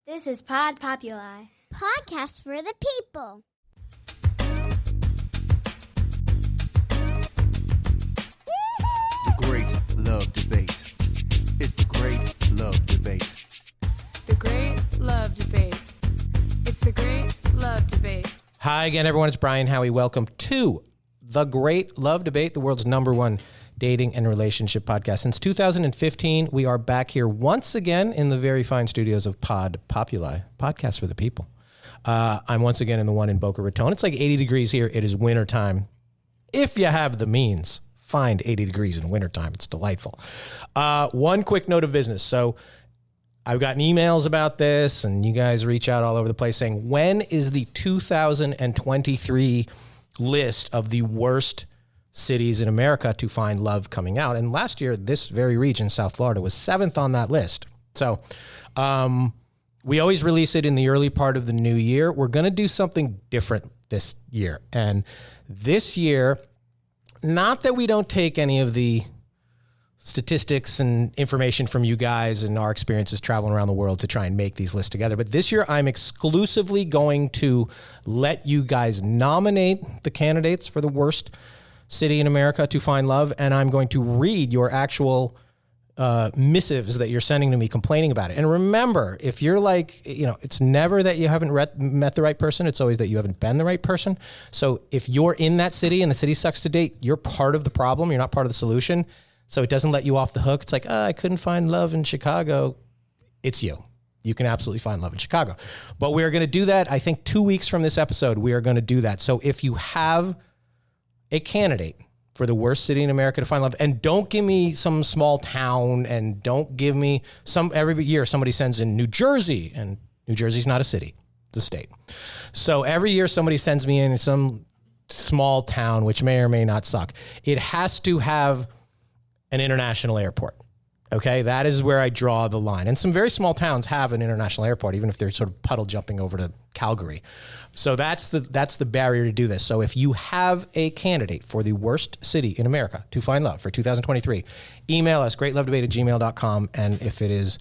This is Pod Populi. Podcast for the people. The Great Love Debate. It's the Great Love Debate. The Great Love Debate. It's the Great Love Debate. Hi again, everyone. It's Brian Howie. Welcome to The Great Love Debate, the world's #1 dating and relationship podcast. Since 2015, we are back here once again in the very fine studios of Pod Populi, podcast for the people. I'm once again in the one in Boca Raton. It's like 80 degrees here. It is wintertime. If you have the means, find 80 degrees in wintertime. It's delightful. One quick note of business. So I've gotten emails about this, and you guys reach out all over the place saying, when is the 2023 list of the worst cities in America to find love coming out? And last year, this very region, South Florida, was 7th on that list. So we always release it in the early part of the new year. We're going to do something different this year. And this year, not that we don't take any of the statistics and information from you guys and our experiences traveling around the world to try and make these lists together. But this year, I'm exclusively going to let you guys nominate the candidates for the worst city in America to find love, and I'm going to read your actual missives that you're sending to me complaining about it. And remember, if you're like, it's never that you haven't met the right person. It's always that you haven't been the right person. So if you're in that city and the city sucks to date, you're part of the problem. You're not part of the solution. So it doesn't let you off the hook. It's like, I couldn't find love in Chicago. It's you. You can absolutely find love in Chicago. But we're going to do that, I think, 2 weeks from this episode, we are going to do that. So if you have a candidate for the worst city in America to find love, and don't give me some small town, and don't give me every year somebody sends in New Jersey, and New Jersey's not a city, it's a state. So every year somebody sends me in some small town, which may or may not suck. It has to have an international airport. Okay, that is where I draw the line. And some very small towns have an international airport, even if they're sort of puddle jumping over to Calgary. So that's the barrier to do this. So if you have a candidate for the worst city in America to find love for 2023, email us, greatlovedebate@gmail.com. And if it is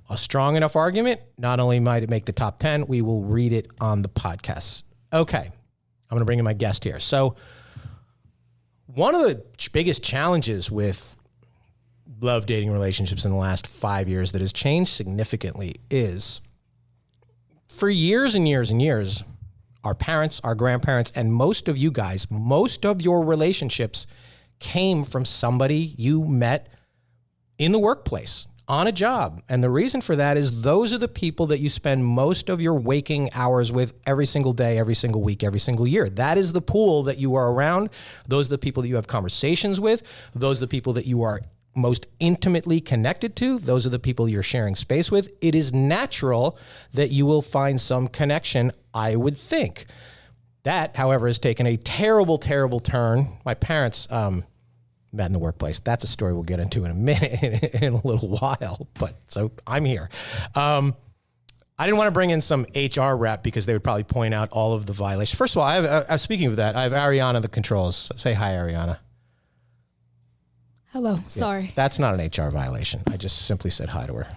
a strong enough argument, not only might it make the top 10, we will read it on the podcast. Okay, I'm going to bring in my guest here. So one of the biggest challenges with love dating relationships in the last 5 years that has changed significantly is, for years and years and years, our parents, our grandparents, and most of you guys, most of your relationships came from somebody you met in the workplace, on a job. And the reason for that is those are the people that you spend most of your waking hours with every single day, every single week, every single year. That is the pool that you are around. Those are the people that you have conversations with. Those are the people that you are most intimately connected to. Those are the people you're sharing space with. It is natural that you will find some connection, I would think. That, however, has taken a terrible, terrible turn. My parents met in the workplace. That's a story we'll get into in a minute, in a little while. But so I'm here. I didn't want to bring in some HR rep because they would probably point out all of the violations. First of all, speaking of that, I have Ariana, the controls. Say hi, Ariana. Hello. Sorry. Yeah, that's not an HR violation. I just simply said hi to her.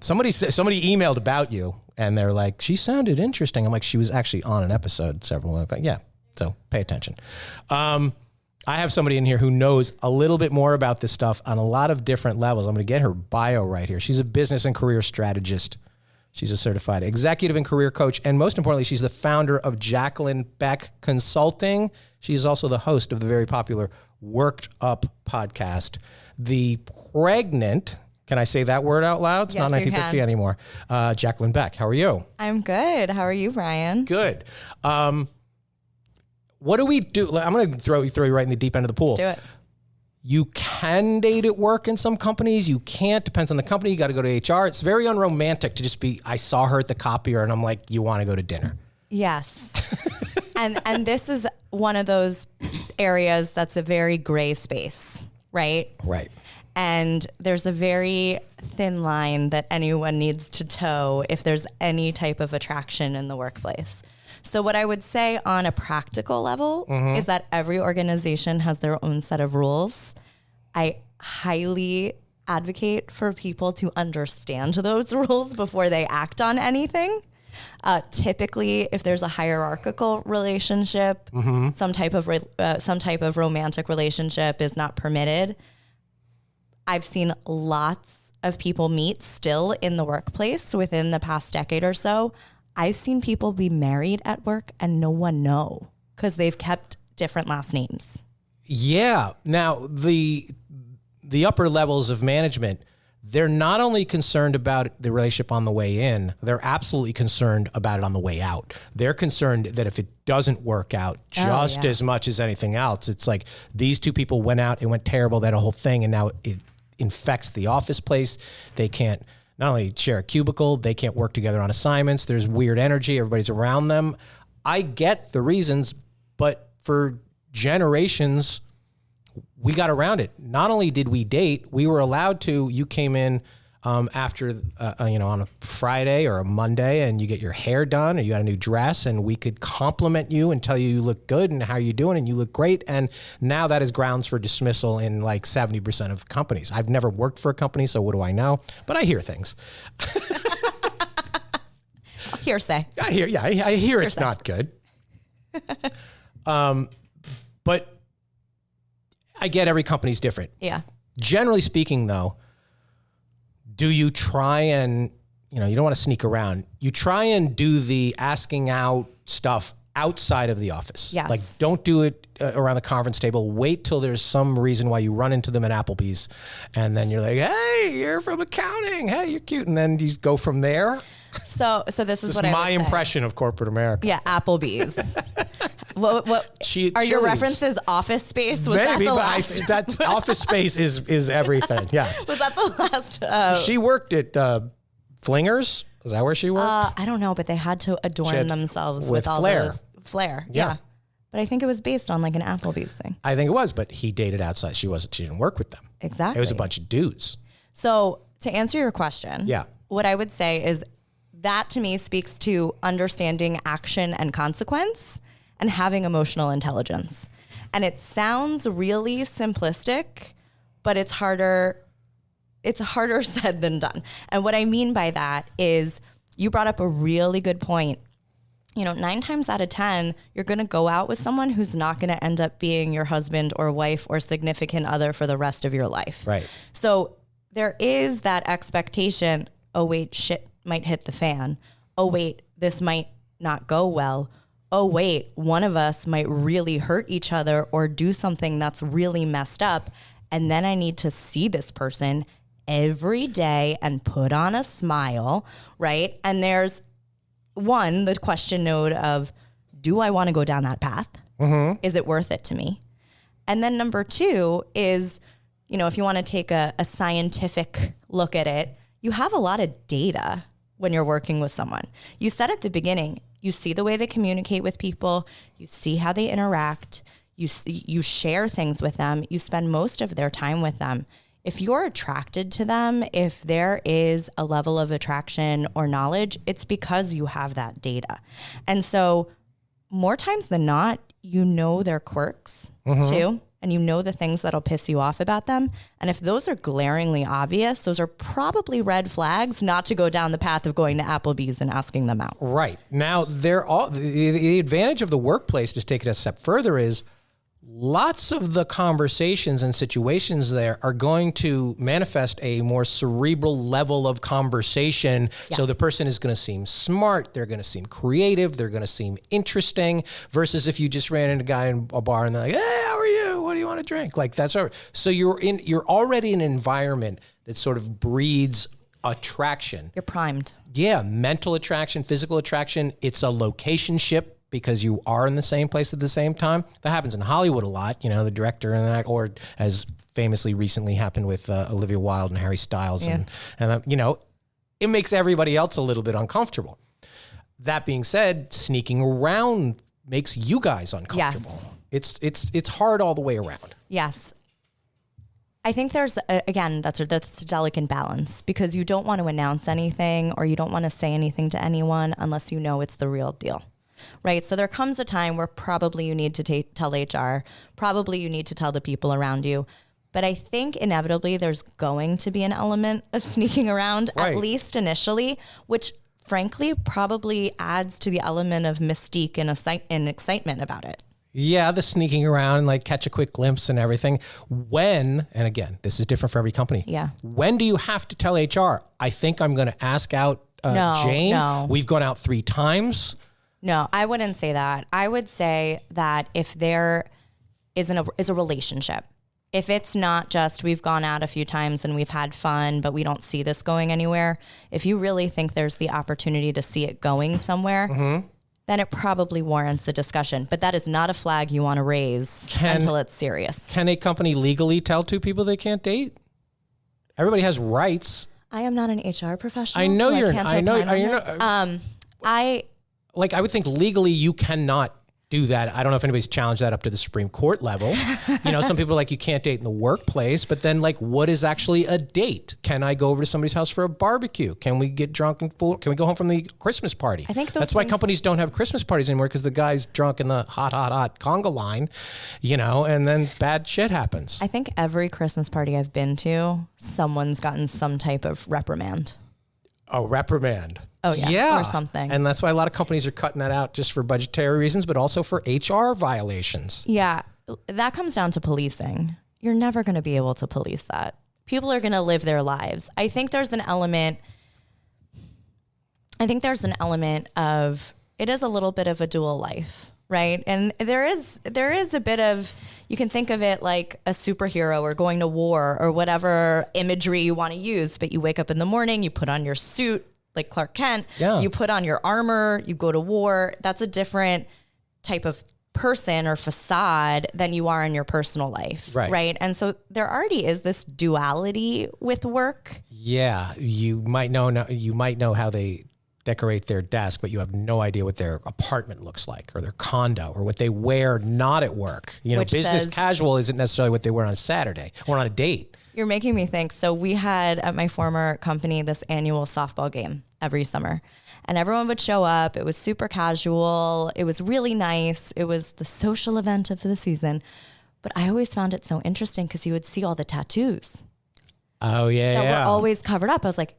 Somebody emailed about you, and they're like, she sounded interesting. I'm like, she was actually on an episode several months back. Yeah, so pay attention. I have somebody in here who knows a little bit more about this stuff on a lot of different levels. I'm going to get her bio right here. She's a business and career strategist. She's a certified executive and career coach. And most importantly, she's the founder of Jaclyn Beck Consulting. She's also the host of the very popular Worked Up podcast. The pregnant, can I say that word out loud? It's not 1950 anymore. Jaclyn Beck, how are you? I'm good. How are you, Brian? Good. What do we do? I'm going to throw you right in the deep end of the pool. Let's do it. You can date at work in some companies. You can't. Depends on the company. You got to go to HR. It's very unromantic to just be, I saw her at the copier and I'm like, you want to go to dinner? Yes. and this is one of those areas that's a very gray space, right? Right. And there's a very thin line that anyone needs to toe if there's any type of attraction in the workplace. So what I would say on a practical level is that every organization has their own set of rules. I highly advocate for people to understand those rules before they act on anything. Typically, if there's a hierarchical relationship, some type of romantic relationship is not permitted. I've seen lots of people meet still in the workplace within the past decade or so. I've seen people be married at work and no one know because they've kept different last names. Yeah. Now, the upper levels of management, they're not only concerned about the relationship on the way in, they're absolutely concerned about it on the way out. They're concerned that if it doesn't work out just as much as anything else, it's like these two people went out, it went terrible, that whole thing, and now it infects the office place. They can't not only share a cubicle, they can't work together on assignments. There's weird energy. Everybody's around them. I get the reasons, but for generations, we got around it. Not only did we date, we were allowed to. You came in after, on a Friday or a Monday, and you get your hair done, or you got a new dress, and we could compliment you and tell you look good and how you doing, and you look great. And now that is grounds for dismissal in like 70% of companies. I've never worked for a company, so what do I know? But I hear things. Hearsay. I hear it's not good. But I get every company's different. Yeah. Generally speaking, though, do you try and, you don't want to sneak around. You try and do the asking out stuff outside of the office. Yes. Like, don't do it around the conference table. Wait till there's some reason why you run into them at Applebee's. And then you're like, hey, you're from accounting. Hey, you're cute. And then you go from there. So this is what I my would impression of corporate America. Yeah, Applebee's. What are your references? Office Space? Was Maybe, that the but last? that Office Space is everything. Yes. Was that the last? She worked at Flingers. Is that where she worked? I don't know, but they had to adorn themselves with all flair. those flair. Yeah. But I think it was based on like an Applebee's thing. I think it was, but he dated outside. She didn't work with them. Exactly. It was a bunch of dudes. So to answer your question, Yeah. what I would say is that to me speaks to understanding action and consequence and having emotional intelligence. And it sounds really simplistic, but it's harder said than done. And what I mean by that is you brought up a really good point. 9 times out of 10, you're going to go out with someone who's not going to end up being your husband or wife or significant other for the rest of your life. Right. So there is that expectation, oh wait, shit might hit the fan. Oh wait, this might not go well. Oh wait, one of us might really hurt each other or do something that's really messed up. And then I need to see this person every day and put on a smile, right? And there's the question node of, do I want to go down that path? Mm-hmm. Is it worth it to me? And then number 2 is, if you want to take a scientific look at it, you have a lot of data when you're working with someone. You said at the beginning, you see the way they communicate with people, you see how they interact, you share things with them, you spend most of their time with them. If you're attracted to them, if there is a level of attraction or knowledge, it's because you have that data. And so more times than not, their quirks too. And the things that'll piss you off about them. And if those are glaringly obvious, those are probably red flags not to go down the path of going to Applebee's and asking them out. Right. Now, the advantage of the workplace, to take it a step further, is lots of the conversations and situations there are going to manifest a more cerebral level of conversation. Yes. So the person is going to seem smart. They're going to seem creative. They're going to seem interesting versus if you just ran into a guy in a bar and they're like, hey, how are you? What do you want to drink? Like that's so you're already in an environment that sort of breeds attraction. You're primed. Yeah. Mental attraction, physical attraction. It's a locationship, because you are in the same place at the same time. That happens in Hollywood a lot, the director and that, or as famously recently happened with Olivia Wilde and Harry Styles. Yeah. And it makes everybody else a little bit uncomfortable. That being said, sneaking around makes you guys uncomfortable. Yes. It's hard all the way around. Yes. I think there's, that's a delicate balance because you don't want to announce anything or you don't want to say anything to anyone unless you know it's the real deal. Right. So there comes a time where probably you need to tell HR, probably you need to tell the people around you. But I think inevitably there's going to be an element of sneaking around, Right. at least initially, which frankly probably adds to the element of mystique and excitement about it. Yeah, the sneaking around, like catch a quick glimpse and everything. When, and again, this is different for every company. Yeah. When do you have to tell HR? I think I'm going to ask out Jane. No. We've gone out 3 times. No, I wouldn't say that. I would say that if there is a relationship, if it's not just we've gone out a few times and we've had fun, but we don't see this going anywhere, if you really think there's the opportunity to see it going somewhere, then it probably warrants a discussion. But that is not a flag you want to raise until it's serious. Can a company legally tell 2 people they can't date? Everybody has rights. I am not an HR professional. I know so you're. can't I know. opine on You're this. not. I would think legally you cannot do that. I don't know if anybody's challenged that up to the Supreme Court level. Some people are like, you can't date in the workplace, but then like, what is actually a date? Can I go over to somebody's house for a barbecue? Can we get drunk and fool? Can we go home from the Christmas party? I think that's why companies don't have Christmas parties anymore, because the guy's drunk in the hot conga line, and then bad shit happens. I think every Christmas party I've been to, someone's gotten some type of reprimand. A reprimand. Oh, yeah, or something. And that's why a lot of companies are cutting that out just for budgetary reasons, but also for HR violations. Yeah, that comes down to policing. You're never going to be able to police that. People are going to live their lives. I think there's an element of, it is a little bit of a dual life, right? And there is a bit of, you can think of it like a superhero or going to war or whatever imagery you want to use, but you wake up in the morning, you put on your suit, like Clark Kent, you put on your armor, you go to war. That's a different type of person or facade than you are in your personal life. Right. And so there already is this duality with work. Yeah. You might know how they decorate their desk, but you have no idea what their apartment looks like or their condo or what they wear not at work. Business casual isn't necessarily what they wear on Saturday or on a date. You're making me think. So we had at my former company this annual softball game every summer, and everyone would show up. It was super casual. It was really nice. It was the social event of the season. But I always found it so interesting because you would see all the tattoos. Oh, yeah. That were always covered up. I was like,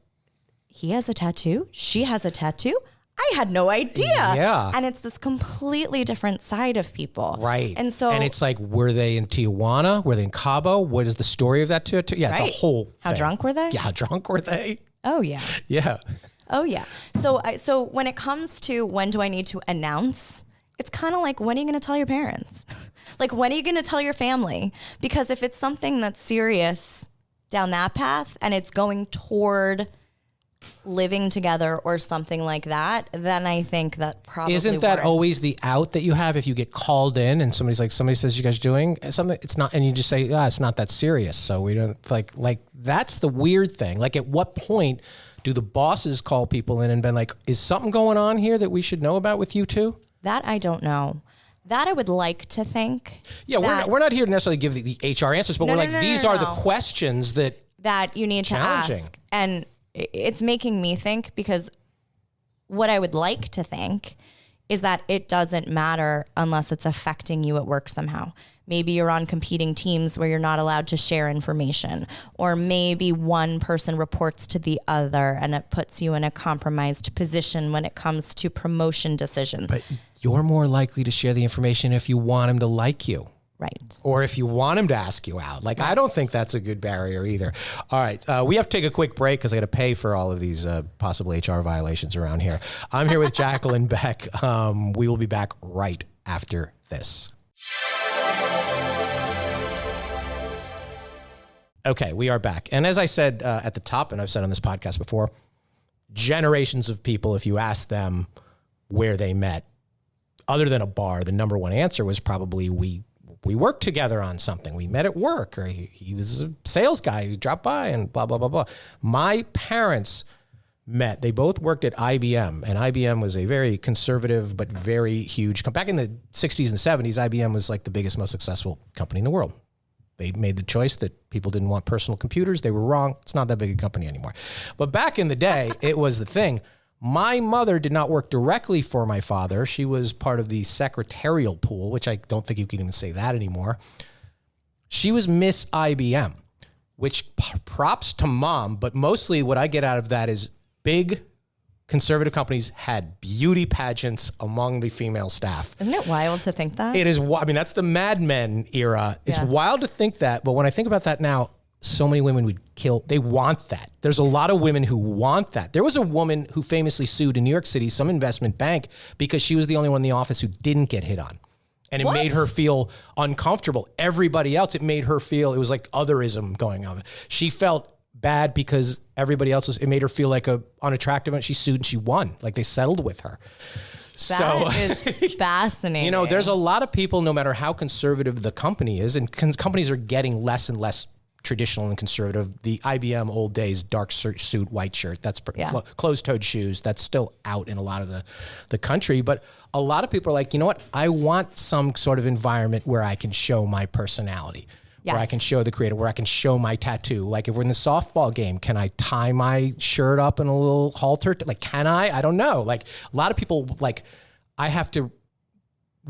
he has a tattoo? She has a tattoo? I had no idea. Yeah. And it's this completely different side of people. Right. And it's like, were they in Tijuana? Were they in Cabo? What is the story of that tattoo? Yeah, right. It's a whole How thing. drunk were they? Yeah, how drunk were they? Oh, yeah. Yeah. Oh, yeah. So when it comes to when do I need to announce, it's kind of like, when are you going to tell your parents? Like, when are you going to tell your family? Because if it's something that's serious down that path and it's going toward living together or something like that, then I think that probably isn't that always the out that you have if you get called in and somebody says you guys doing something, it's not, and you just say, it's not that serious, so we don't like that's the weird thing. Like, at what point do the bosses call people in and been like, is something going on here that we should know about with you two? That I don't know. That I would like to think. Yeah, we're not here to necessarily give the HR answers, but these are the questions that you need to ask. And it's making me think, because what I would like to think is that it doesn't matter unless it's affecting you at work somehow. Maybe you're on competing teams where you're not allowed to share information, or maybe one person reports to the other and it puts you in a compromised position when it comes to promotion decisions. But you're more likely to share the information if you want him to like you. Right. Or if you want him to ask you out. Like, I don't think that's a good barrier either. All right. We have to take a quick break because I got to pay for all of these possible HR violations around here. I'm here with Jaclyn Beck. We will be back right after this. Okay, we are back. And as I said at the top, and I've said on this podcast before, generations of people, if you ask them where they met, other than a bar, the number one answer was probably we worked together on something. We met at work, or he was a sales guy who dropped by and blah, blah, blah, blah. My parents met. They both worked at IBM, and IBM was a very conservative but very huge company. Back in the 60s and 70s, IBM was like the biggest, most successful company in the world. They made the choice that people didn't want personal computers. They were wrong. It's not that big a company anymore. But back in the day, it was the thing. My mother did not work directly for my father. She was part of the secretarial pool, which I don't think you can even say that anymore. She was Miss IBM, which props to mom, but mostly what I get out of that is big conservative companies had beauty pageants among the female staff. Isn't it wild to think that? It is. I mean, that's the Mad Men era. It's wild to think that. But when I think about that now, so many women would kill. They want that. There's a lot of women who want that. There was a woman who famously sued in New York City, some investment bank, because she was the only one in the office who didn't get hit on. And it made her feel uncomfortable. Everybody else, it made her feel, it was like otherism going on. She felt bad because everybody else was, it made her feel like unattractive, and she sued and she won. Like they settled with her. That is fascinating. You know, there's a lot of people, no matter how conservative the company is, and companies are getting less and less traditional and conservative. The IBM old days, dark suit, white shirt, that's closed-toed shoes. That's still out in a lot of the country. But a lot of people are like, you know what? I want some sort of environment where I can show my personality. Yes. Where I can show the creative, where I can show my tattoo. Like if we're in the softball game, can I tie my shirt up in a little halter? Like, can I? I don't know. Like a lot of people, like I have to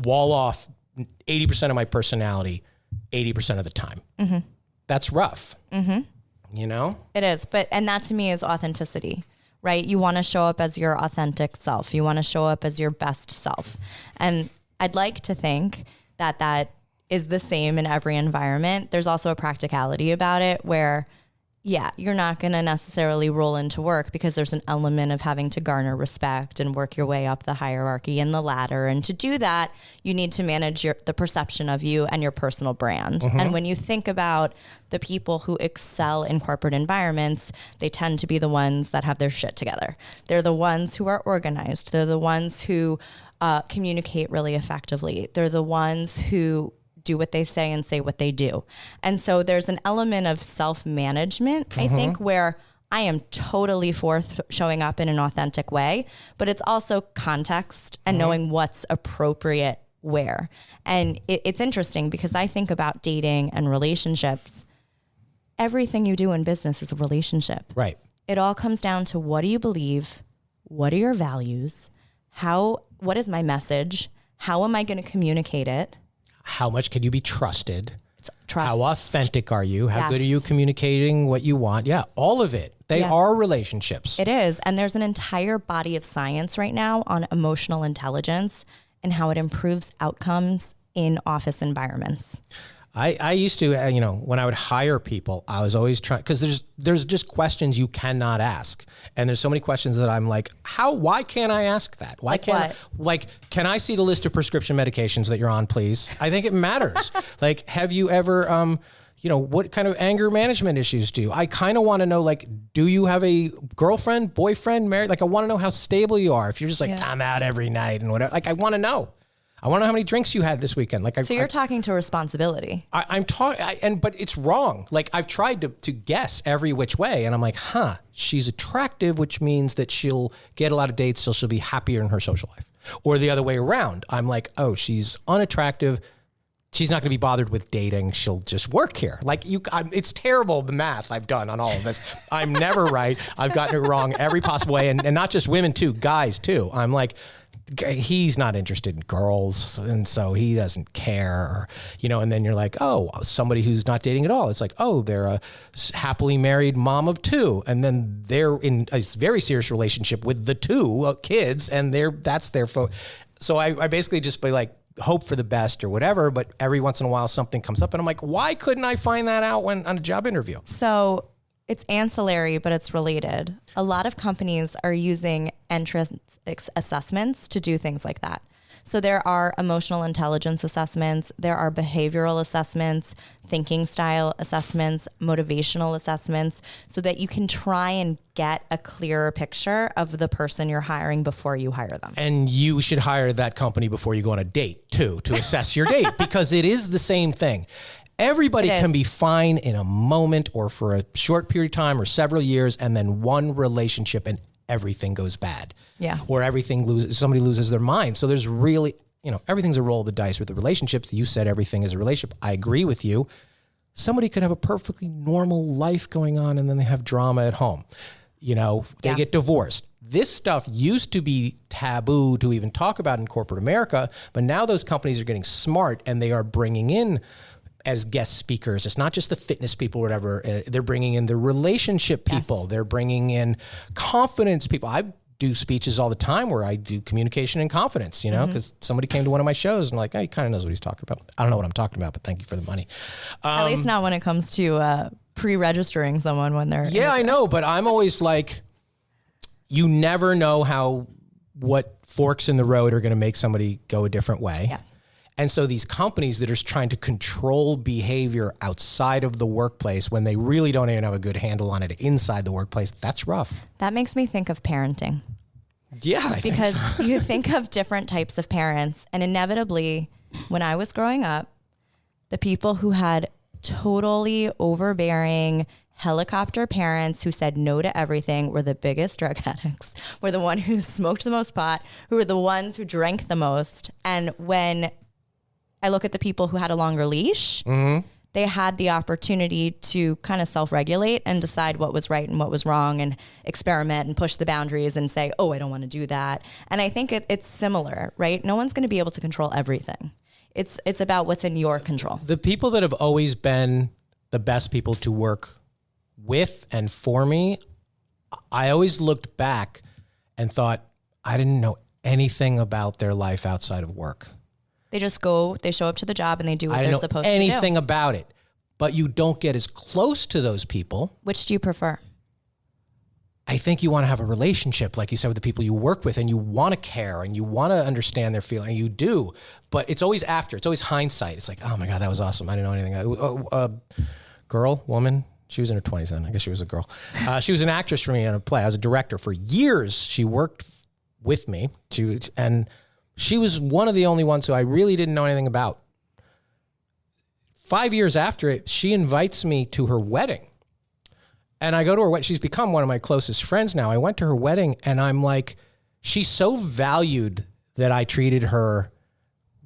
wall off 80% of my personality 80% of the time. Mm-hmm. That's rough. Mm-hmm. You know? It is. And that to me is authenticity, right? You want to show up as your authentic self. You want to show up as your best self. And I'd like to think that is the same in every environment. There's also a practicality about it where, yeah, you're not going to necessarily roll into work because there's an element of having to garner respect and work your way up the hierarchy and the ladder. And to do that, you need to manage the perception of you and your personal brand. Mm-hmm. And when you think about the people who excel in corporate environments, they tend to be the ones that have their shit together. They're the ones who are organized. They're the ones who communicate really effectively. They're the ones who do what they say and say what they do. And so there's an element of self-management, mm-hmm. I think, where I am totally for showing up in an authentic way, but it's also context and mm-hmm. knowing what's appropriate where. And it's interesting because I think about dating and relationships. Everything you do in business is a relationship. Right. It all comes down to what do you believe? What are your values? What is my message? How am I going to communicate it? How much can you be trusted? Trust. How authentic are you? How good are you communicating what you want? Yeah, all of it. They are relationships. It is. And there's an entire body of science right now on emotional intelligence and how it improves outcomes in office environments. I used to, when I would hire people, I was always trying, because there's just questions you cannot ask. And there's so many questions that I'm like, why can't I ask that? Why can't, can I see the list of prescription medications that you're on, please? I think it matters. Like, have you ever, what kind of anger management issues do you? I kind of want to know, like, do you have a girlfriend, boyfriend, married? Like, I want to know how stable you are. If you're just like, I'm out every night and whatever, like, I want to know. I want to know how many drinks you had this weekend. Like, so you're talking to responsibility. I'm talking, but it's wrong. Like I've tried to guess every which way, and I'm like, she's attractive, which means that she'll get a lot of dates, so she'll be happier in her social life. Or the other way around. I'm like, she's unattractive. She's not going to be bothered with dating. She'll just work here. Like it's terrible, the math I've done on all of this. I'm never right. I've gotten it wrong every possible way, and not just women too, guys too. I'm like, he's not interested in girls, and so he doesn't care, and then you're like, somebody who's not dating at all. It's like, they're a happily married mom of two, and then they're in a very serious relationship with the two kids, and that's their so I basically just be like, hope for the best or whatever, but every once in a while something comes up and I'm like, why couldn't I find that out on a job interview? So it's ancillary, but it's related. A lot of companies are using entrance assessments to do things like that. So there are emotional intelligence assessments, there are behavioral assessments, thinking style assessments, motivational assessments, so that you can try and get a clearer picture of the person you're hiring before you hire them. And you should hire that company before you go on a date too, to assess your date, because it is the same thing. Everybody can be fine in a moment or for a short period of time or several years, and then one relationship and everything goes bad. Yeah. Or somebody loses their mind. So there's really, everything's a roll of the dice with the relationships. You said everything is a relationship. I agree with you. Somebody could have a perfectly normal life going on and then they have drama at home. They get divorced. This stuff used to be taboo to even talk about in corporate America, but now those companies are getting smart and they are bringing in as guest speakers. It's not just the fitness people or whatever. They're bringing in the relationship people. Yes. They're bringing in confidence people. I do speeches all the time where I do communication and confidence, you know, because somebody came to one of my shows and like, he kind of knows what he's talking about. I don't know what I'm talking about, but thank you for the money. At least not when it comes to pre-registering someone when they're... Yeah, I know, but I'm always like, you never know what forks in the road are going to make somebody go a different way. Yes. And so these companies that are trying to control behavior outside of the workplace when they really don't even have a good handle on it inside the workplace, that's rough. That makes me think of parenting. Yeah, because you think of different types of parents, and inevitably, when I was growing up, the people who had totally overbearing helicopter parents who said no to everything were the biggest drug addicts, were the one who smoked the most pot, who were the ones who drank the most. And when I look at the people who had a longer leash, they had the opportunity to kind of self-regulate and decide what was right and what was wrong and experiment and push the boundaries and say, oh, I don't want to do that. And I think it's similar, right? No one's going to be able to control everything. It's about what's in your control. The people that have always been the best people to work with and for me, I always looked back and thought, I didn't know anything about their life outside of work. They just go, they show up to the job and they do what they're supposed to do. I didn't know anything about it, but you don't get as close to those people. Which do you prefer? I think you want to have a relationship, like you said, with the people you work with, and you want to care and you want to understand their feeling. You do, but it's always after. It's always hindsight. It's like, oh my God, that was awesome. I didn't know anything. Girl, woman, she was in her 20s then. I guess she was a girl. She was an actress for me in a play. I was a director for years. She worked with me. She was one of the only ones who I really didn't know anything about. 5 years after it, she invites me to her wedding. And I go to her wedding. She's become one of my closest friends now. I went to her wedding and I'm like, she's so valued that I treated her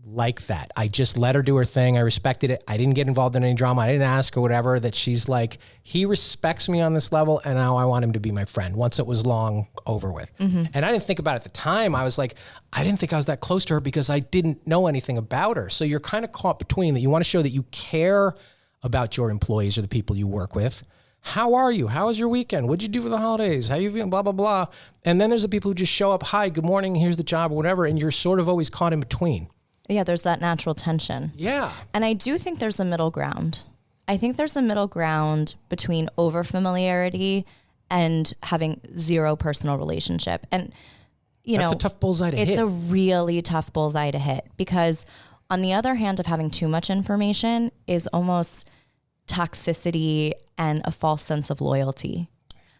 like that. I just let her do her thing. I respected it. I didn't get involved in any drama. I didn't ask or whatever, that she's like, he respects me on this level and now I want him to be my friend once it was long over with. And I didn't think about it at the time. I was like, I didn't think I was that close to her because I didn't know anything about her. So you're kind of caught between that. You want to show that you care about your employees or the people you work with. How are you? How was your weekend? What'd you do for the holidays? How you feeling? Blah, blah, blah. And then there's the people who just show up. Hi, good morning. Here's the job or whatever. And you're sort of always caught in between. Yeah, there's that natural tension. Yeah. And I do think there's a middle ground. I think there's a middle ground between over-familiarity and having zero personal relationship. And, That's a tough bullseye to hit. It's a really tough bullseye to hit because on the other hand of having too much information is almost toxicity and a false sense of loyalty.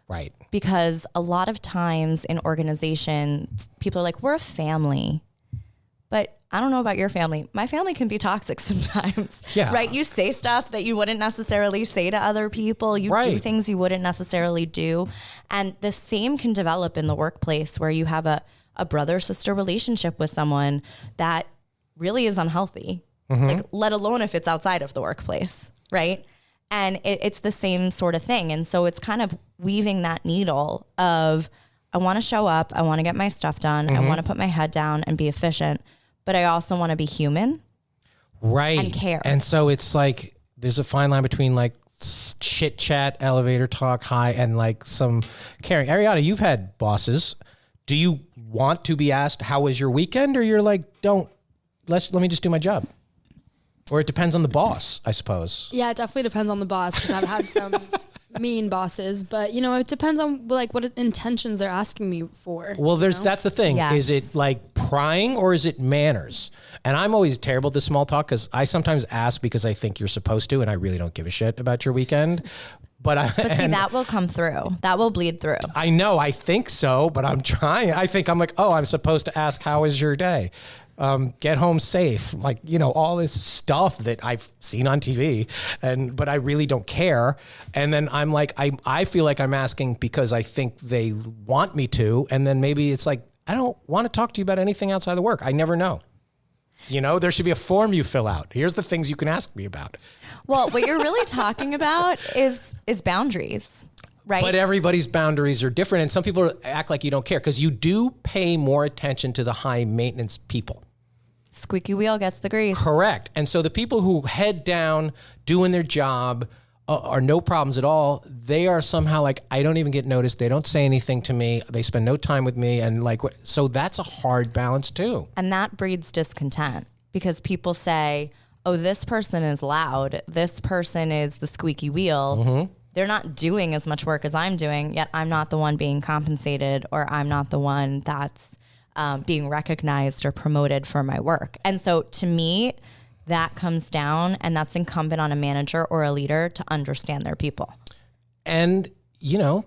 Right. Because a lot of times in organizations, people are like, we're a family. But I don't know about your family. My family can be toxic sometimes. Yeah. Right? You say stuff that you wouldn't necessarily say to other people. You do things you wouldn't necessarily do. And the same can develop in the workplace where you have a brother-sister relationship with someone that really is unhealthy. Like, let alone if it's outside of the workplace. Right? And it's the same sort of thing. And so it's kind of weaving that needle of, I want to show up. I want to get my stuff done. I want to put my head down and be efficient. But I also want to be human. Right. And care. And so it's like, there's a fine line between like chit chat, elevator talk, hi, and like some caring. Ariana, you've had bosses. Do you want to be asked, how was your weekend? Or you're like, let me just do my job. Or it depends on the boss, I suppose. Yeah, it definitely depends on the boss because I've had some mean bosses, but it depends on like what intentions they're asking me for. Well, that's the thing. Yes. Is it like prying or is it manners? And I'm always terrible at this small talk because I sometimes ask because I think you're supposed to, and I really don't give a shit about your weekend. But see, that will come through. That will bleed through. I know. I think so, but I'm trying. I'm like, oh, I'm supposed to ask, how was your day? Get home safe, like, all this stuff that I've seen on TV, but I really don't care. And then I'm like, I feel like I'm asking because I think they want me to. And then maybe it's like, I don't want to talk to you about anything outside of work. I never know. There should be a form you fill out. Here's the things you can ask me about. Well, what you're really talking about is boundaries. Right. But everybody's boundaries are different. And some people act like you don't care because you do pay more attention to the high maintenance people. Squeaky wheel gets the grease. Correct. And so the people who head down doing their job are no problems at all. They are somehow like, I don't even get noticed. They don't say anything to me. They spend no time with me. And like, so that's a hard balance too. And that breeds discontent because people say, oh, this person is loud. This person is the squeaky wheel. They're not doing as much work as I'm doing, yet I'm not the one being compensated, or I'm not the one that's being recognized or promoted for my work. And so to me, that comes down, and that's incumbent on a manager or a leader to understand their people. And, you know,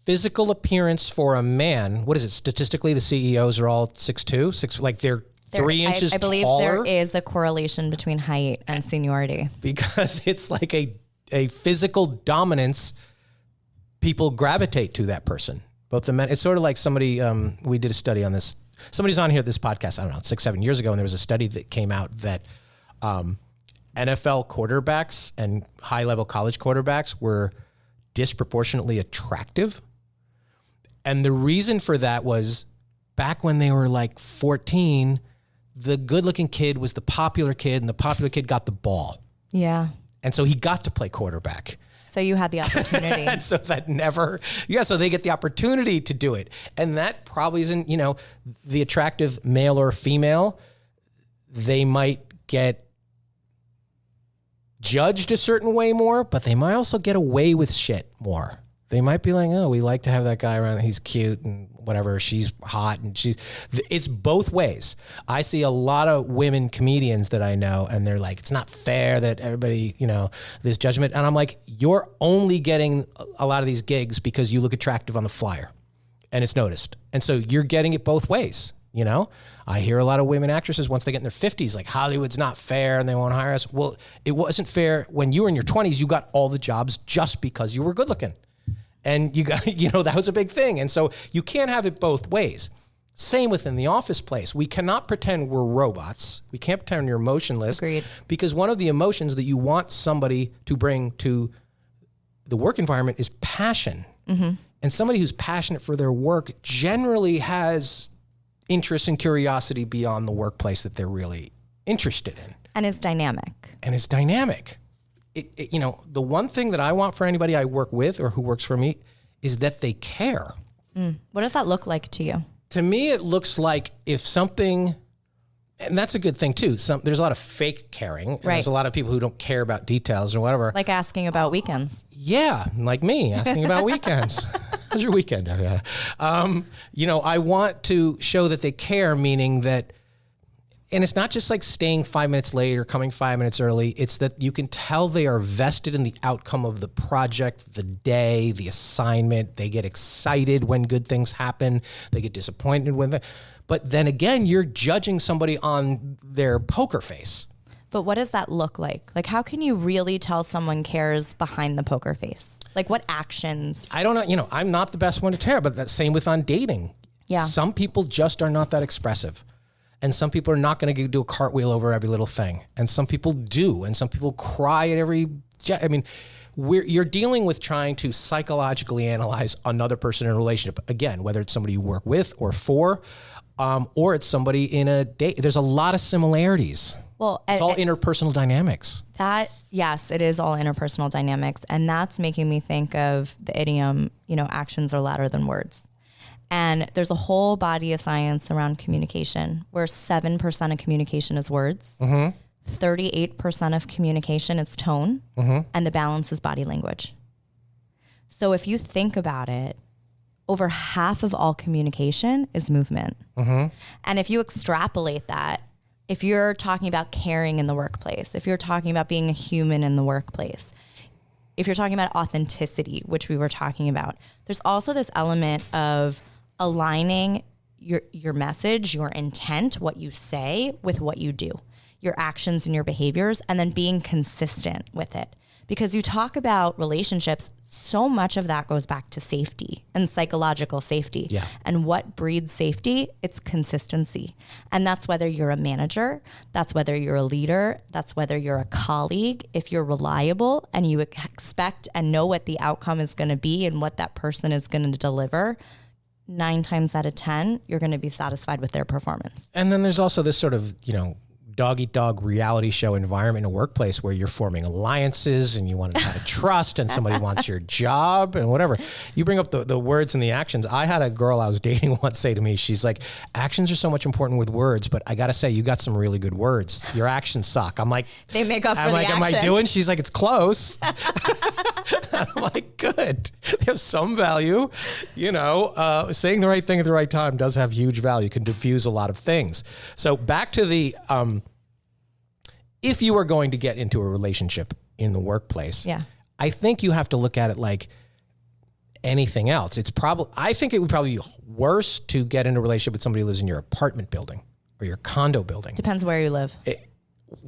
physical appearance for a man, what is it? Statistically, the CEOs are all 6'2", like they're 3 inches taller. I believe there is a correlation between height and seniority. Because it's like a physical dominance, people gravitate to that person. Both the men, it's sort of like somebody, we did a study on this. Somebody's on here at this podcast, I don't know, 6-7 years ago, and there was a study that came out that NFL quarterbacks and high-level college quarterbacks were disproportionately attractive. And the reason for that was back when they were like 14, the good-looking kid was the popular kid, and the popular kid got the ball. Yeah. And so he got to play quarterback. So you had the opportunity. And so so they get the opportunity to do it. And that probably isn't, you know, the attractive male or female, they might get judged a certain way more, but they might also get away with shit more. They might be like, oh, we like to have that guy around. He's cute and whatever. She's hot. And it's both ways. I see a lot of women comedians that I know, and they're like, it's not fair that everybody, you know, this judgment. And I'm like, you're only getting a lot of these gigs because you look attractive on the flyer and it's noticed. And so you're getting it both ways. You know, I hear a lot of women actresses, once they get in their 50s, like Hollywood's not fair and they won't hire us. Well, it wasn't fair when you were in your 20s. You got all the jobs just because you were good looking. And you got, you know, that was a big thing. And so you can't have it both ways. Same within the office place. We cannot pretend we're robots. We can't pretend you're emotionless. Agreed. Because one of the emotions that you want somebody to bring to the work environment is passion. Mm-hmm. And somebody who's passionate for their work generally has interest and curiosity beyond the workplace that they're really interested in. And is dynamic. You know, the one thing that I want for anybody I work with or who works for me is that they care. What does that look like to you? To me, it looks like if something, and that's a good thing too. There's a lot of fake caring. And right. There's a lot of people who don't care about details or whatever. Like asking about weekends. Yeah, like me asking about weekends. How's your weekend? You know, I want to show that they care, meaning that, and it's not just like staying 5 minutes late or coming 5 minutes early. It's that you can tell they are vested in the outcome of the project, the day, the assignment. They get excited when good things happen. They get disappointed when but then again, you're judging somebody on their poker face. But what does that look like? Like, how can you really tell someone cares behind the poker face? Like, what actions? I don't know. You know, I'm not the best one to tell, but that's same with on dating. Yeah. Some people just are not that expressive. And some people are not going to do a cartwheel over every little thing. And some people do. And some people cry at every, I mean, you're dealing with trying to psychologically analyze another person in a relationship. Again, whether it's somebody you work with or for, or it's somebody in a date. There's a lot of similarities. Well, it's all interpersonal dynamics. Yes, it is all interpersonal dynamics. And that's making me think of the idiom, you know, actions are louder than words. And there's a whole body of science around communication where 7% of communication is words, 38% of communication is tone, and the balance is body language. So if you think about it, over half of all communication is movement. And if you extrapolate that, if you're talking about caring in the workplace, if you're talking about being a human in the workplace, if you're talking about authenticity, which we were talking about, there's also this element of aligning your message, your intent, what you say with what you do, your actions and your behaviors, and then being consistent with it. Because you talk about relationships, so much of that goes back to safety and psychological safety. Yeah. And what breeds safety? It's consistency. And that's whether you're a manager, that's whether you're a leader, that's whether you're a colleague. If you're reliable and you expect and know what the outcome is going to be and what that person is going to deliver, 9 times out of 10, you're going to be satisfied with their performance. And then there's also this sort of, dog eat dog reality show environment in a workplace where you're forming alliances and you want to have a trust and somebody wants your job and whatever. You bring up the words and the actions. I had a girl I was dating once say to me, she's like, actions are so much important with words, but I got to say, you got some really good words. Your actions suck. I'm like, they make up for I'm the like, am I action. doing? She's like, it's close. I'm like, good. They have some value. Saying the right thing at the right time does have huge value, can diffuse a lot of things. So back to the, if you are going to get into a relationship in the workplace, I think you have to look at it like anything else. I think it would probably be worse to get into a relationship with somebody who lives in your apartment building or your condo building. Depends where you live.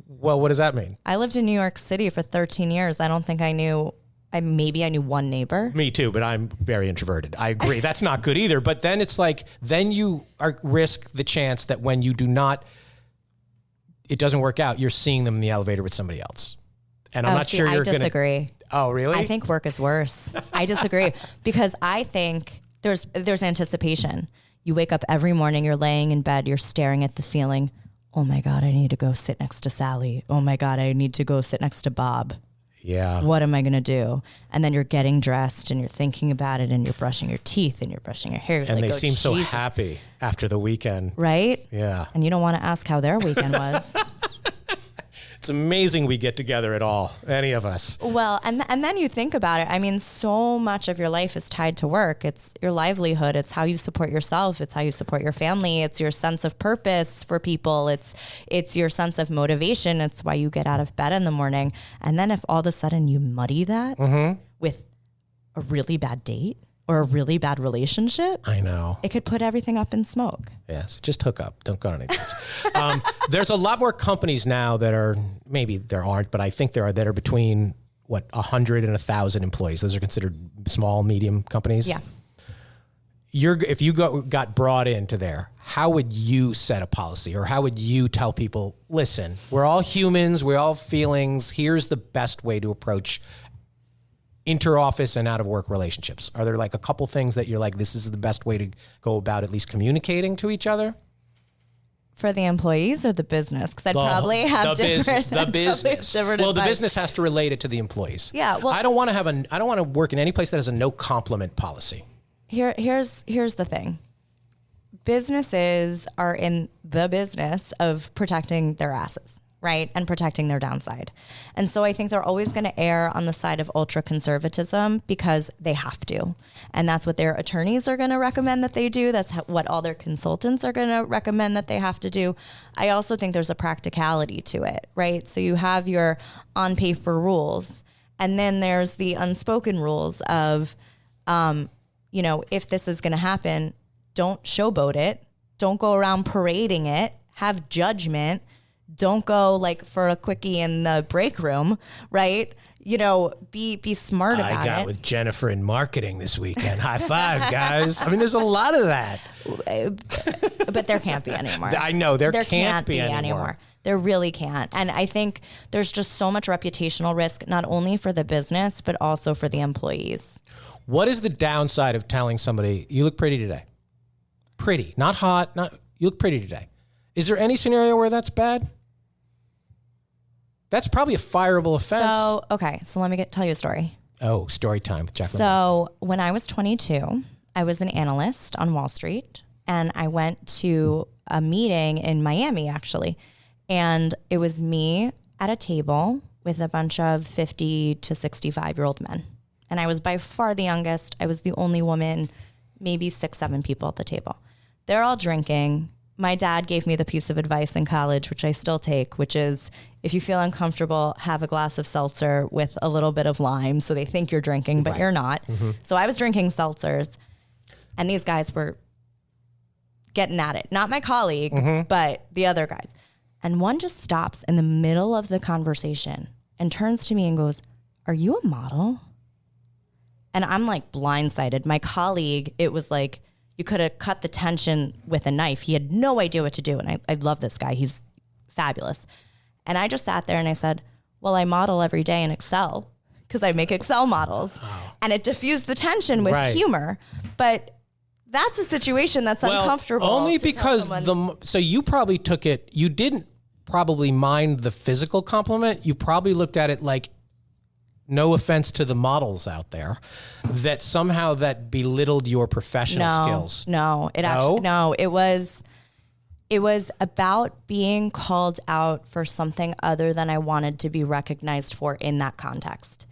Well, what does that mean? I lived in New York City for 13 years. I don't think I knew one neighbor. Me too, but I'm very introverted. I agree. That's not good either. But then it's like, then you risk the chance that when you do not, it doesn't work out, you're seeing them in the elevator with somebody else. And I'm not sure you're going to... I disagree. Oh, really? I think work is worse. I disagree because I think there's anticipation. You wake up every morning, you're laying in bed, you're staring at the ceiling. Oh my God, I need to go sit next to Sally. Oh my God, I need to go sit next to Bob. Yeah. What am I going to do? And then you're getting dressed and you're thinking about it and you're brushing your teeth and you're brushing your hair. And they seem so happy after the weekend. Right? Yeah. And you don't want to ask how their weekend was. It's amazing we get together at all, any of us. Well, and then you think about it. I mean, so much of your life is tied to work. It's your livelihood. It's how you support yourself. It's how you support your family. It's your sense of purpose for people. It's your sense of motivation. It's why you get out of bed in the morning. And then if all of a sudden you muddy that with a really bad date or a really bad relationship, I know. It could put everything up in smoke. Yeah, so just hook up. Don't go on any dates. There's a lot more companies now that are, maybe there aren't, but I think there are, that are between, 100 and 1,000 employees. Those are considered small, medium companies. Yeah. If you got brought into there, how would you set a policy, or how would you tell people, listen, we're all humans, we're all feelings. Here's the best way to approach inter-office and out-of-work relationships? Are there like a couple things that you're like, this is the best way to go about at least communicating to each other? For the employees or the business? Because I'd probably have different. The business. Different well, advice. the business has to relate it to the employees. Yeah. Well, I don't want to work in any place that has a no compliment policy. Here's the thing. Businesses are in the business of protecting their asses, right? And protecting their downside. And so I think they're always going to err on the side of ultra conservatism because they have to. And that's what their attorneys are going to recommend that they do. That's what all their consultants are going to recommend that they have to do. I also think there's a practicality to it, right? So you have your on paper rules, and then there's the unspoken rules of, if this is going to happen, don't showboat it. Don't go around parading it. Have judgment. Don't go like for a quickie in the break room, right? Be smart about it. I got with Jennifer in marketing this weekend. High five, guys. I mean, there's a lot of that. But there can't be anymore. I know there can't be anymore. There really can't. And I think there's just so much reputational risk, not only for the business, but also for the employees. What is the downside of telling somebody, you look pretty today? Pretty, not hot, you look pretty today. Is there any scenario where that's bad? That's probably a fireable offense. So let me tell you a story. Oh, story time with Jaclyn. So when I was 22, I was an analyst on Wall Street, and I went to a meeting in Miami, actually. And it was me at a table with a bunch of 50 to 65-year-old men. And I was by far the youngest. I was the only woman, maybe 6, 7 people at the table. They're all drinking. My dad gave me the piece of advice in college, which I still take, which is if you feel uncomfortable, have a glass of seltzer with a little bit of lime. So they think you're drinking, but you're not. Mm-hmm. So I was drinking seltzers, and these guys were getting at it. Not my colleague, but the other guys. And one just stops in the middle of the conversation and turns to me and goes, "Are you a model?" And I'm like blindsided. My colleague, it was like, you could have cut the tension with a knife. He had no idea what to do. And I love this guy. He's fabulous. And I just sat there and I said, well, I model every day in Excel because I make Excel models. Oh. And it diffused the tension with humor. But that's a situation that's uncomfortable. Only to tell because someone. so you probably took it, you didn't probably mind the physical compliment. You probably looked at it like, no offense to the models out there, that somehow that belittled your professional skills. No, it was about being called out for something other than I wanted to be recognized for in that context.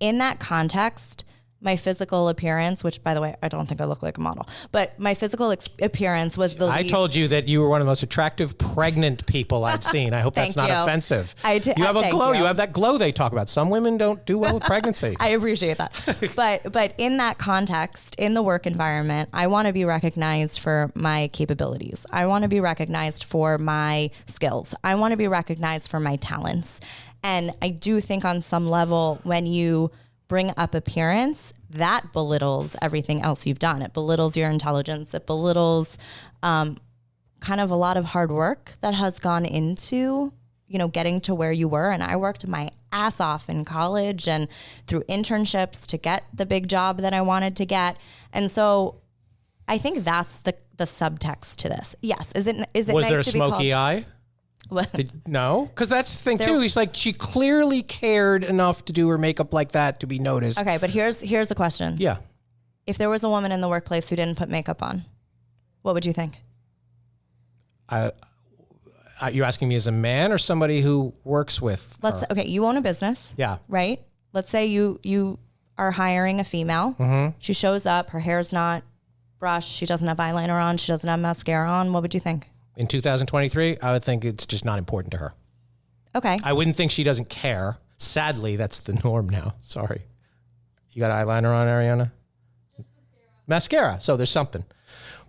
In that context, my physical appearance, which by the way, I don't think I look like a model, but my physical appearance was the I least. told you that you were one of the most attractive pregnant people I'd seen. I hope that's not offensive. You have a glow. You have that glow they talk about. Some women don't do well with pregnancy. I appreciate that. But in that context, in the work environment, I want to be recognized for my capabilities. I want to be recognized for my skills. I want to be recognized for my talents. And I do think on some level, when you bring up appearance, that belittles everything else you've done. It belittles your intelligence. It belittles kind of a lot of hard work that has gone into, getting to where you were. And I worked my ass off in college and through internships to get the big job that I wanted to get. And so I think that's the subtext to this. Yes. Is it Was nice there a to be called? smoky eye? No, because that's the thing too. He's like, she clearly cared enough to do her makeup like that to be noticed. Okay, but here's the question. Yeah. If there was a woman in the workplace who didn't put makeup on, what would you think? You're asking me as a man or somebody who works with her? Okay, you own a business. Yeah. Right? Let's say you are hiring a female. Mm-hmm. She shows up, her hair's not brushed, she doesn't have eyeliner on, she doesn't have mascara on. What would you think? In 2023, I would think it's just not important to her. Okay. I wouldn't think she doesn't care. Sadly, that's the norm now. Sorry. You got eyeliner on, Ariana? Just mascara. So there's something.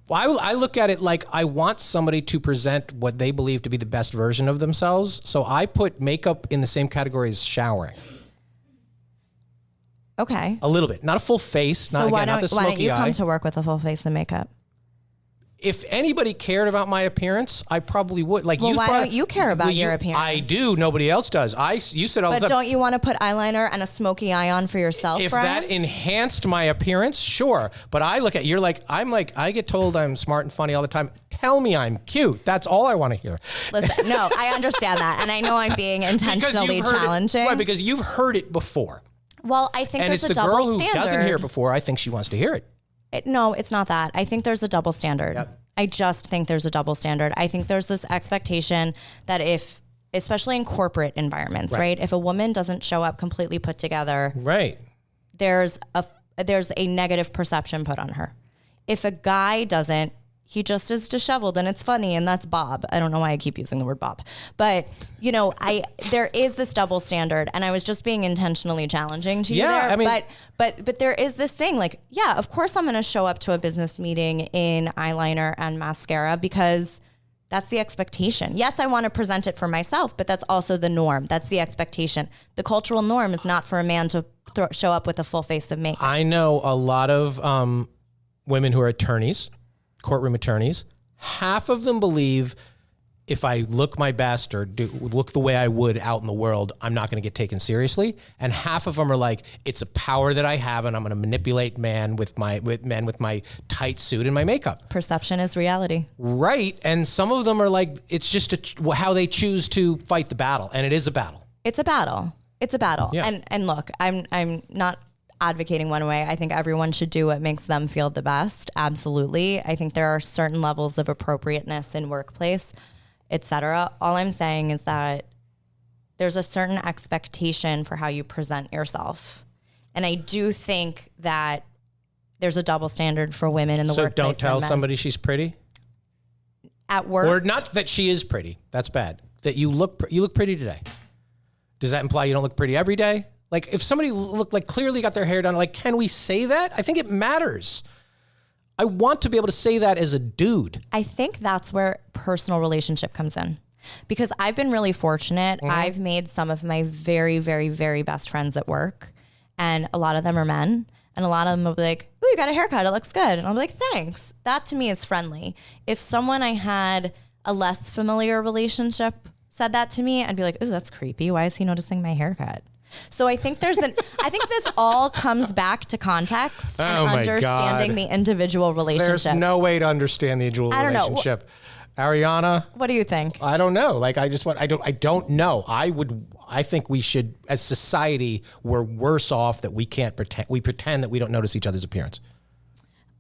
Well, I look at it like I want somebody to present what they believe to be the best version of themselves. So I put makeup in the same category as showering. Okay. A little bit. Not a full face. Not, So why again, not the don't smoky you eye. come to work with a full face of makeup? If anybody cared about my appearance, I probably would. Like, Well, why don't you care about your appearance? I do. Nobody else does. You said all the But time. don't you want to put eyeliner and a smoky eye on for yourself, If Brian? that enhanced my appearance, sure. But I look at I get told I'm smart and funny all the time. Tell me I'm cute. That's all I want to hear. Listen, no, I understand that. And I know I'm being intentionally challenging. Right, because you've heard it before. Well, I think And there's it's a the girl double who standard. doesn't hear it before, I think she wants to hear it. No, it's not that. I think there's a double standard. Yep. I just think there's a double standard. I think there's this expectation that especially in corporate environments, right? If a woman doesn't show up completely put together, Right. there's a negative perception put on her. If a guy doesn't, he just is disheveled and it's funny, and that's Bob. I don't know why I keep using the word Bob, but there is this double standard, and I was just being intentionally challenging to you there. I mean, but there is this thing, like, yeah, of course I'm going to show up to a business meeting in eyeliner and mascara because that's the expectation. Yes, I want to present it for myself, but that's also the norm. That's the expectation. The cultural norm is not for a man to show up with a full face of makeup. I know a lot of women who are attorneys, courtroom attorneys. Half of them believe if I look my best or look the way I would out in the world, I'm not going to get taken seriously. And half of them are like, it's a power that I have, and I'm going to manipulate men with my tight suit and my makeup. Perception is reality. Right. And some of them are like, it's just how they choose to fight the battle. And it is a battle. It's a battle. It's a battle. Yeah. And look, I'm not advocating one way. I think everyone should do what makes them feel the best. Absolutely. I think there are certain levels of appropriateness in workplace, etc. All I'm saying is that there's a certain expectation for how you present yourself. And I do think that there's a double standard for women in the workplace. So don't tell than men. somebody she's pretty? At work? Or not that she is pretty. That's bad. That you look pretty today. Does that imply you don't look pretty every day? Like, if somebody looked like clearly got their hair done, like, can we say that? I think it matters. I want to be able to say that as a dude. I think that's where personal relationship comes in, because I've been really fortunate. Mm-hmm. I've made some of my very, very, very best friends at work, and a lot of them are men, and a lot of them will be like, "Oh, you got a haircut. It looks good." And I'll be like, "Thanks." That to me is friendly. If someone I had a less familiar relationship said that to me, I'd be like, "Ooh, that's creepy. Why is he noticing my haircut?" So I think I think this all comes back to context and my understanding God. the individual relationship. There's no way to understand the individual I don't know. relationship. Ariana, What do you think? I don't know. Like, I don't know. I think we should, as society, we're worse off that we pretend that we don't notice each other's appearance.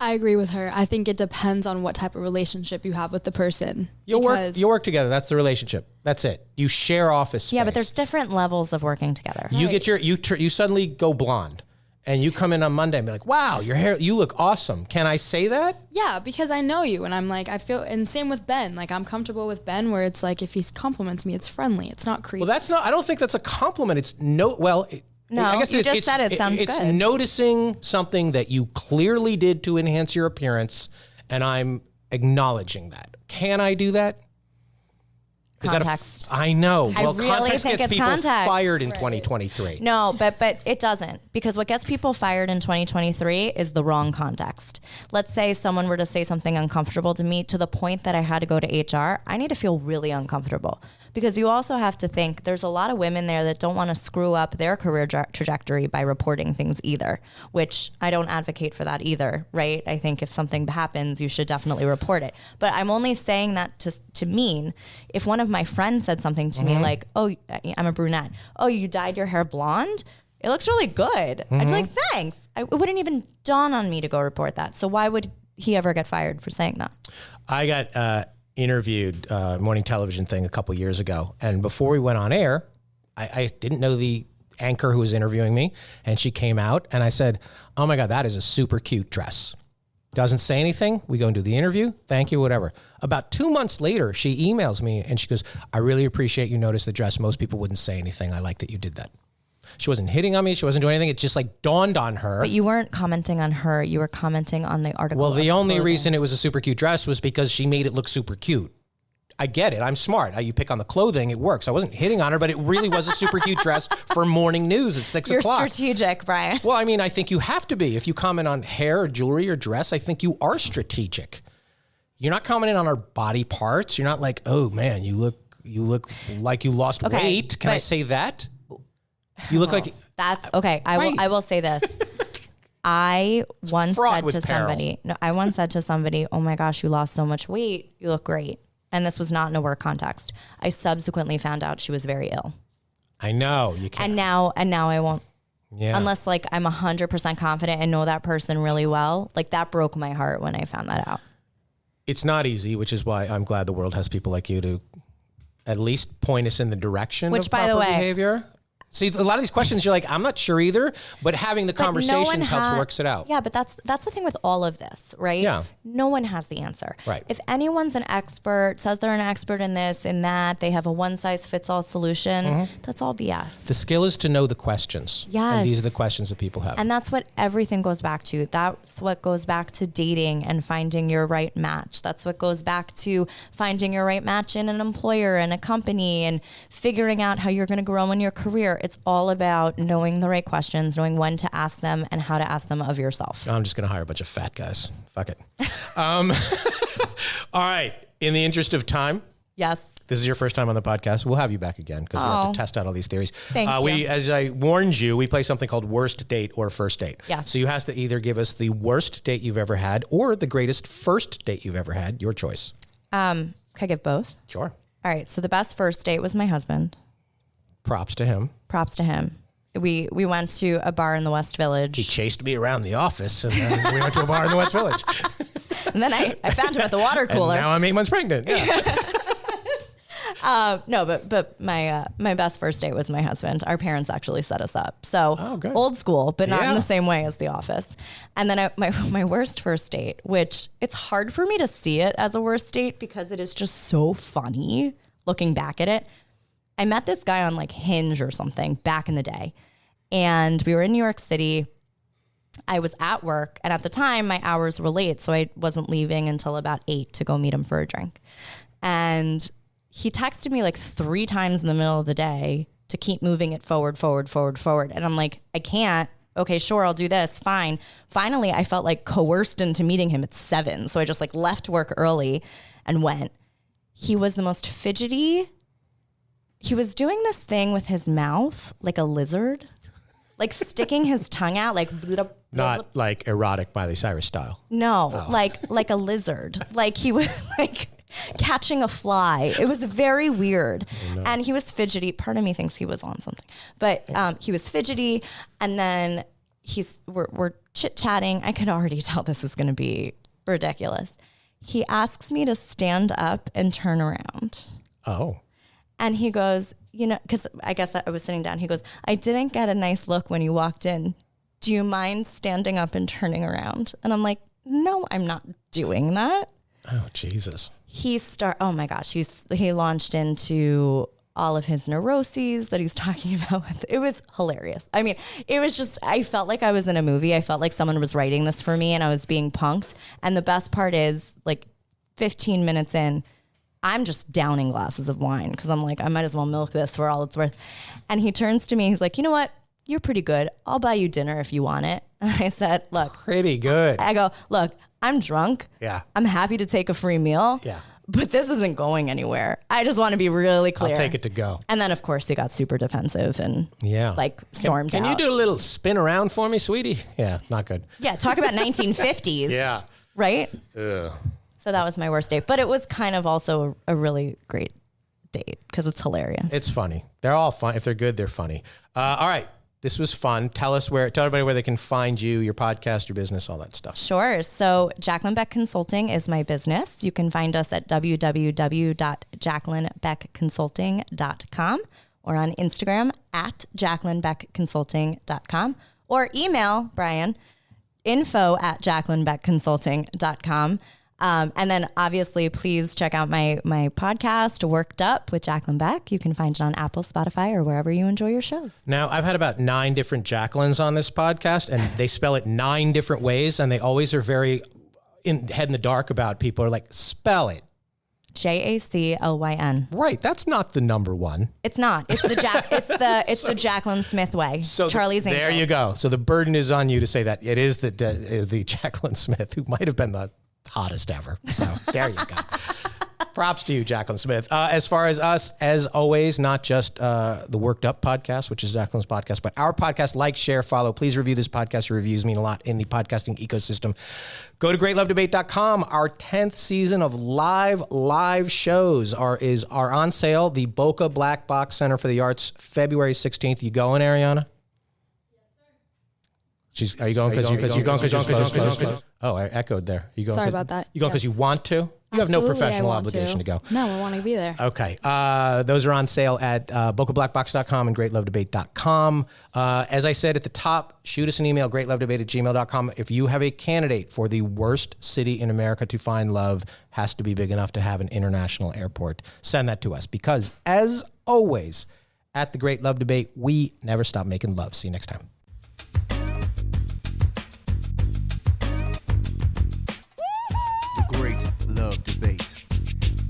I agree with her. I think it depends on what type of relationship you have with the person. You work together. That's the relationship. That's it. You share office space. Yeah, but there's different levels of working together. You get you suddenly go blonde, and you come in on Monday and be like, "Wow, your hair, you look awesome." Can I say that? Yeah, because I know you, and I'm like, I feel, and same with Ben. Like, I'm comfortable with Ben, where it's like, if he compliments me, it's friendly. It's not creepy. Well, that's not. I don't think that's a compliment. It's no. Well. No, I guess you just said it sounds it's good. noticing something that you clearly did to enhance your appearance, and I'm acknowledging that. Can I do that? Context. I know. I Well, really context think gets it's people context. fired in 2023. No, but it doesn't, because what gets people fired in 2023 is the wrong context. Let's say someone were to say something uncomfortable to me to the point that I had to go to HR. I need to feel really uncomfortable, because you also have to think there's a lot of women there that don't want to screw up their career trajectory by reporting things either, which I don't advocate for that either, right? I think if something happens, you should definitely report it. But I'm only saying that to mean if one of my friends said something to me like, "Oh, I'm a brunette. Oh, you dyed your hair blonde? It looks really good." I'd be like, "Thanks." It wouldn't even dawn on me to go report that. So why would he ever get fired for saying that? I got interviewed morning television thing a couple years ago, and before we went on air, I didn't know the anchor who was interviewing me, and she came out, and I said, "Oh my God, that is a super cute dress." Doesn't say anything. We go and do the interview. Thank you, whatever. About 2 months later, she emails me and she goes, "I really appreciate you noticed the dress. Most people wouldn't say anything. I like that you did that." She wasn't hitting on me. She wasn't doing anything. It just like dawned on her. But you weren't commenting on her. You were commenting on the article. Well, the of only clothing. reason it was a super cute dress was because she made it look super cute. I get it. I'm smart. You pick on the clothing, it works. I wasn't hitting on her, but it really was a super cute dress for morning news at 6 You're o'clock. strategic, Brian. Well, I mean, I think you have to be. If you comment on hair or jewelry or dress, I think you are strategic. You're not commenting on our body parts. You're not like, "Oh man, you look like you lost weight." Can I say that? You look like That's okay. Right. I will say this. I once fraught said with to peril. somebody, I once said to somebody, "Oh my gosh, you lost so much weight. You look great." And this was not in a work context. I subsequently found out she was very ill. I know you can't. And now I won't, Yeah. unless like I'm 100% confident and know that person really well. Like that broke my heart when I found that out. It's not easy, which is why I'm glad the world has people like you to at least point us in the direction Which, of by the proper way- behavior. See, a lot of these questions, you're like, I'm not sure either, but having the But no one conversations helps works it out. Yeah, but that's the thing with all of this, right? Yeah. No one has the answer. Right. If anyone's an expert, says they're an expert in this, in that, they have a one-size-fits-all solution, that's all BS. The skill is to know the questions. And these are the Yes. questions that people have. And that's what everything goes back to. That's what goes back to dating and finding your right match. That's what goes back to finding your right match in an employer and a company and figuring out how you're going to grow in your career. It's all about knowing the right questions, knowing when to ask them and how to ask them of yourself. I'm just going to hire a bunch of fat guys. Fuck it. All right. In the interest of time, Yes. this is your first time on the podcast. We'll have you back again because we have Oh. to test out all these theories. Thank you. As I warned you, we play something called worst date or first date. Yes. So you have to either give us the worst date you've ever had or the greatest first date you've ever had. Your choice. Can I give both? Sure. All right. So the best first date was my husband. Props to him. Props to him. We went to a bar in the West He Village. chased me around the office, and then we went to a bar in the West Village. And then I found him at the water And cooler. now I'm 8 months pregnant. Yeah. No, but my best first date was my husband. Our parents actually set us up. So Oh, good. old school, but not in Yeah. the same way as The Office. And then my worst first date, which it's hard for me to see it as a worst date because it is just so funny looking back at it. I met this guy on like Hinge or something back in the day. And we were in New York City. I was at work, and at the time my hours were late, so I wasn't leaving until about 8 to go meet him for a drink. And he texted me like 3 times in the middle of the day to keep moving it forward. And I'm like, I can't. Okay, sure, I'll do this. Fine. Finally, I felt like coerced into meeting him at 7. So I just like left work early and went. He was the most fidgety, he was doing this thing with his mouth, like a lizard, like sticking his tongue out, like Not like erotic Miley Cyrus style. no, like a lizard, like he was like catching a fly. It was very weird, and he was fidgety. Part of me thinks he was on something, but he was fidgety, and then we're chit chatting. I could already tell this is going to be ridiculous. He asks me to stand up and turn around. Oh. And he goes, because I guess I was sitting down. He goes, I didn't get a nice look when you walked in. Do you mind standing up and turning around? And I'm like, no, I'm not doing that. Oh, Jesus. Oh my gosh, he launched into all of his neuroses that he's talking about. It was hilarious. I mean, it was just, I felt like I was in a movie. I felt like someone was writing this for me and I was being punked. And the best part is, like, 15 minutes in, I'm just downing glasses of wine because I'm like, I might as well milk this for all it's worth. And he turns to me, he's like, you know what? You're pretty good. I'll buy you dinner if you want it. And I said, look. Pretty good. I go, look, I'm drunk. Yeah. I'm happy to take a free meal. Yeah. But this isn't going anywhere. I just want to be really clear. I'll take it to go. And then, of course, he got super defensive and stormed Can out. you do a little spin around for me, sweetie? Yeah, not good. Yeah, talk about 1950s. Yeah. Right? Ugh. So that was my worst date. But it was kind of also a really great date because it's hilarious. It's funny. They're all fun. If they're good, they're funny. All right. This was fun. Tell everybody where they can find you, your podcast, your business, all that stuff. Sure. So Jaclyn Beck Consulting is my business. You can find us at www.jaclynbeckconsulting.com or on Instagram at jaclynbeckconsulting.com or email Brian, info@jaclynbeckconsulting.com. And then obviously, please check out my podcast, Worked Up with Jaclyn Beck. You can find it on Apple, Spotify, or wherever you enjoy your shows. Now, I've had about 9 different Jaclyns on this podcast, and they spell it 9 different ways, and they always are very head in the dark about people are like, spell it. Jaclyn. Right. That's not the number one. It's not. It's the the Jaclyn Smith way. So Charlie's Angels. There you go. So the burden is on you to say that it is the Jaclyn Smith, who might have been the hottest ever. So there you go. Props to you, Jaclyn Smith. As far as us, as always, not just the Worked Up podcast, which is Jaclyn's podcast, but our podcast. Like, share, follow. Please review this podcast. Your reviews mean a lot in the podcasting ecosystem. Go to greatlovedebate.com. Our 10th season of live shows are on sale. The Boca Black Box Center for the Arts, February 16th. You going, Ariana? Are you going because you're close? Oh, I echoed there. You going? Sorry about that. You going because you want to? You have no professional obligation to go. No, I want to be there. Okay. Those are on sale at bocablackbox.com and greatlovedebate.com. As I said at the top, shoot us an email, greatlovedebate@gmail.com. If you have a candidate for the worst city in America to find love, has to be big enough to have an international airport, send that to us. Because as always, at the Great Love Debate, we never stop making love. See you next time. Great Love Debate.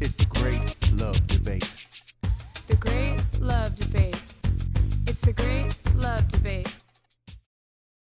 It's the Great Love Debate. The Great Love Debate. It's the Great Love Debate.